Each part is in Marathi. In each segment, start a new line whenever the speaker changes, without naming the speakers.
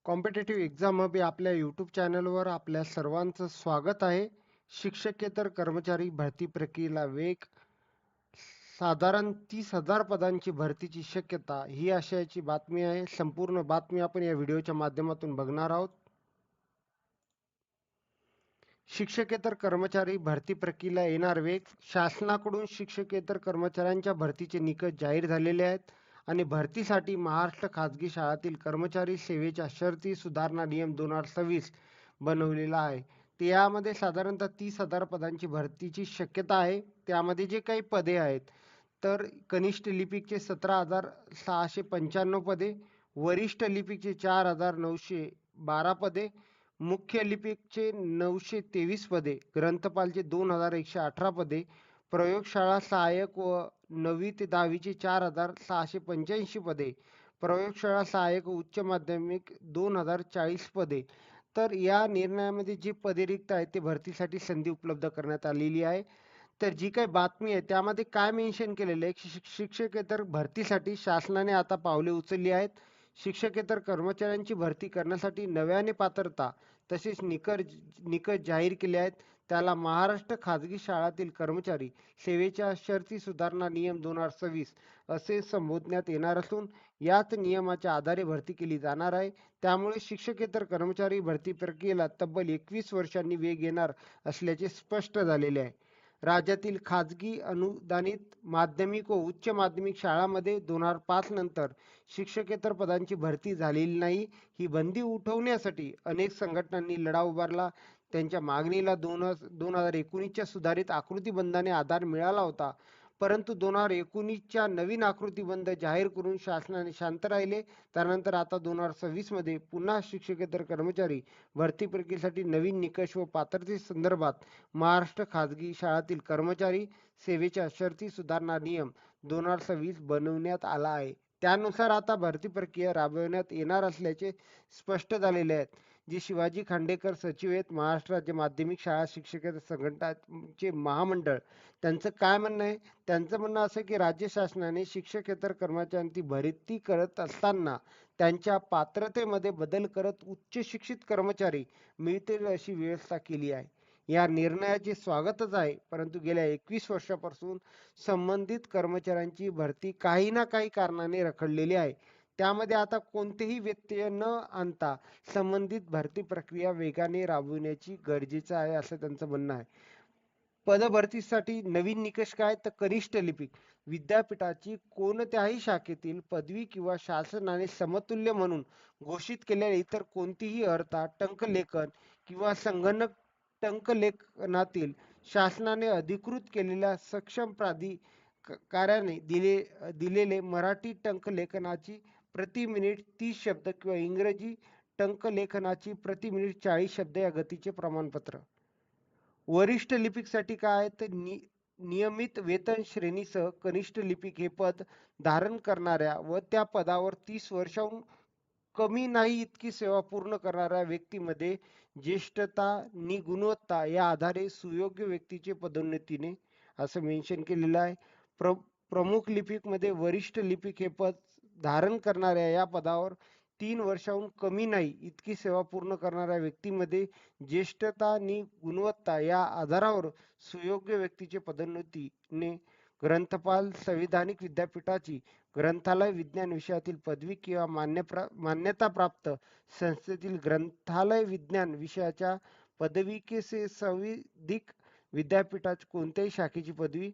कॉम्पिटिटिव्ह एक्झाम हब या आपल्या यूट्यूब चॅनलवर आपल्या सर्वांचं स्वागत आहे. शिक्षकेतर कर्मचारी भरती प्रक्रियेला वेग. साधारण 30,000 पदांची भरतीची शक्यता ही आशयाची बातमी आहे. संपूर्ण बातमी आपण या व्हिडिओच्या माध्यमातून बघणार आहोत. शिक्षकेतर कर्मचारी भरती प्रक्रियेला येणार वेग. शासनाकडून शिक्षकेतर कर्मचाऱ्यांच्या भरतीचे निकष जाहीर झालेले आहेत आणि भरतीसाठी महाराष्ट्र खाजगी शाळातील कर्मचारी सेवेच्या शर्ती सुधारणा नियम 2026 बनवलेला आहे. यामध्ये साधारणतः 30,000 पदांची भरतीची शक्यता आहे. त्यामध्ये जे काही पदे आहेत तर कनिष्ठ लिपिकचे 17,695 पदे, वरिष्ठ लिपिकचे 4,912 पदे, मुख्य लिपिकचे 923 पदे, ग्रंथपालचे 2,118 पदे, प्रयोगशाळा सहाय्यक व 9वी ते 10वीचे 4,685 पदे, प्रयोगशाळा सहाय्यक उच्च माध्यमिक 2,040 पदे. तर या निर्णयामध्ये जे पदे रिक्त आहेत ते भरतीसाठी संधी उपलब्ध करण्यात आलेली आहे. तर जी काही बातमी आहे त्यामध्ये काय मेन्शन केलेलं आहे, शिक्षकेतर भरतीसाठी शासनाने आता पावले उचलली आहेत. शिक्षकेतर कर्मचाऱ्यांची भरती करण्यासाठी नव्याने पात्रता तसेच निकष जाहीर केले आहेत. त्याला महाराष्ट्र खाजगी शाळातील कर्मचारी सेवेच्या शर्ती सुधारणा नियम 2026 असे संबोधण्यात येणार असून याच नियमाच्या आधारे भरती केली जाणार आहे. त्यामुळे शिक्षकेतर कर्मचारी भरती प्रक्रियेला तब्बल 21 वर्षांनी वेग येणार असल्याचे स्पष्ट झालेले आहे. राज्यातील खाजगी अनुदानित माध्यमिक व उच्च माध्यमिक शाळांमध्ये 2005 नंतर शिक्षकेतर पदांची भरती झालेली नाही. ही बंदी उठवण्यासाठी अनेक संघटनांनी लढा उभारला. त्यांच्या मागणीला 2019च्या सुधारित आकृतीबंधाने आधार मिळाला होता, परंतु 2019च्या नवीन आकृतीबंध जाहीर करून शासनाने शांत राहिले. त्यानंतर आता 2026 मध्ये पुन्हा शिक्षकेतर कर्मचारी भरती प्रक्रियेसाठी नवीन निकष व पात्रतेसंदर्भात महाराष्ट्र खाजगी शाळातील कर्मचारी सेवेच्या शर्ती सुधारणा नियम 2026 बनवण्यात आला आहे. त्यानुसार आता भरती प्रक्रिया राबवण्यात येणार असल्याचे स्पष्ट झालेले आहेत. जे शिवाजी खांडेकर सचिव आहेत महाराष्ट्र राज्य माध्यमिक शाळा शिक्षकेतर संघटनाचे महामंडळ, त्यांचं काय म्हणणं आहे? त्यांचं म्हणणं असं की राज्य शासनाने शिक्षकेतर कर्मचाऱ्यांची भरती करत असताना त्यांच्या पात्रतेमध्ये बदल करत उच्च शिक्षित कर्मचारी मिळतील अशी व्यवस्था केली आहे. या निर्णयाचे स्वागतच आहे, परंतु गेल्या 21 वर्षापासून संबंधित कर्मचाऱ्यांची भरती काही ना काही कारणाने रखडलेली आहे. त्यामध्ये आता कोणतेही व्यत्यय न आणता संबंधित भरती प्रक्रिया वेगाने राबविण्याची गरजेचं आहे असं त्यांचं म्हणणं आहे. पदभरतीसाठी नवीन निकष काय? तर कनिष्ठ लिपिक विद्यापीठाची कोणत्याही शाखेतील पदवी किंवा शासनाने समतुल्य म्हणून घोषित केलेल्या इतर कोणतीही अर्था टंकलेखन किंवा संगणक टंकलेखनातील शासनाने अधिकृत केलेल्या सक्षम प्राधिकाऱ्याने दिलेले मराठी टंकलेखनाची प्रति मिनिट 30 शब्द किंवा इंग्रजी टंकलेखनाची प्रति मिनिट 40 शब्द या गतीचे प्रमाणपत्र. वरिष्ठ लिपिकसाठी काय? तर नियमित वेतन श्रेणीसह कनिष्ठ लिपिक हे पद धारण करणाऱ्या व त्या पदावर 30 वर्षाहून कमी नाही इतकी सेवा पूर्ण करणाऱ्या व्यक्तीमध्ये ज्येष्ठता नि गुणवत्ता या आधारे सुयोग्य व्यक्तीचे पदोन्नतीने असं मेन्शन केलेलं आहे. प्रमुख लिपिक मध्ये वरिष्ठ लिपिक हे पद धारण करणाऱ्या या पदावर 3 वर्षाहून कमी नाही इतकी सेवा पूर्ण करणाऱ्या व्यक्तीमध्ये ज्येष्ठता आणि गुणवत्ता या आधारावर सुयोग्य व्यक्तीचे पदोन्नतीने ग्रंथपाल संविधानिक विद्यापीठाची ग्रंथालय विज्ञान विषयातील पदवी किंवा मान्यताप्राप्त संस्थेतील ग्रंथालय विज्ञान विषयाच्या पदविकेचे संविधिक विद्यापीठाची कोणत्याही शाखेची पदवी.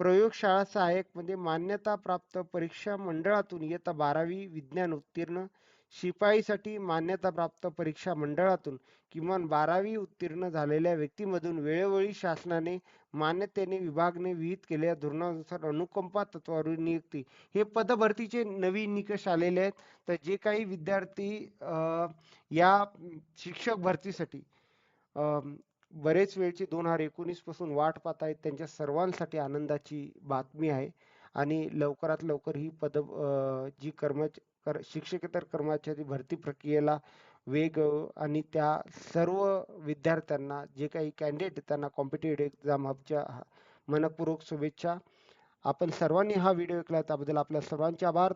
प्रयोगशाळा सहाय्यक मध्ये मान्यताप्राप्त परीक्षा मंडळातून इयत्ता 12वी विज्ञान उत्तीर्ण. शिपाईसाठी मान्यताप्राप्त परीक्षा मंडळातून किमान 12वी उत्तीर्ण झालेल्या व्यक्तीमधून वेळोवेळी शासनाने मान्यतेने विभागने विहित केलेल्या धोरणानुसार अनुकंपा तत्वावर नियुक्ती. हे पदभरतीचे नवीन निकष आलेले आहेत. तर जे काही विद्यार्थी या शिक्षक भरतीसाठी बरेच वेळची 2019 पासून वाट पाहत आहेत त्यांच्या सर्वांसाठी आनंदाची बातमी आहे आणि लवकरात लवकर ही जी शिक्षकेतर कर्मचारी भरती प्रक्रियेला वेग आणि त्या सर्व विद्यार्थ्यांना जे काही कॅन्डिडेट त्यांना कॉम्पिटिटिव्ह एक्झाम हबच्या मनपूर्वक शुभेच्छा. आपण सर्वांनी हा व्हिडिओ ऐकला त्याबद्दल आपल्या सर्वांचे आभार.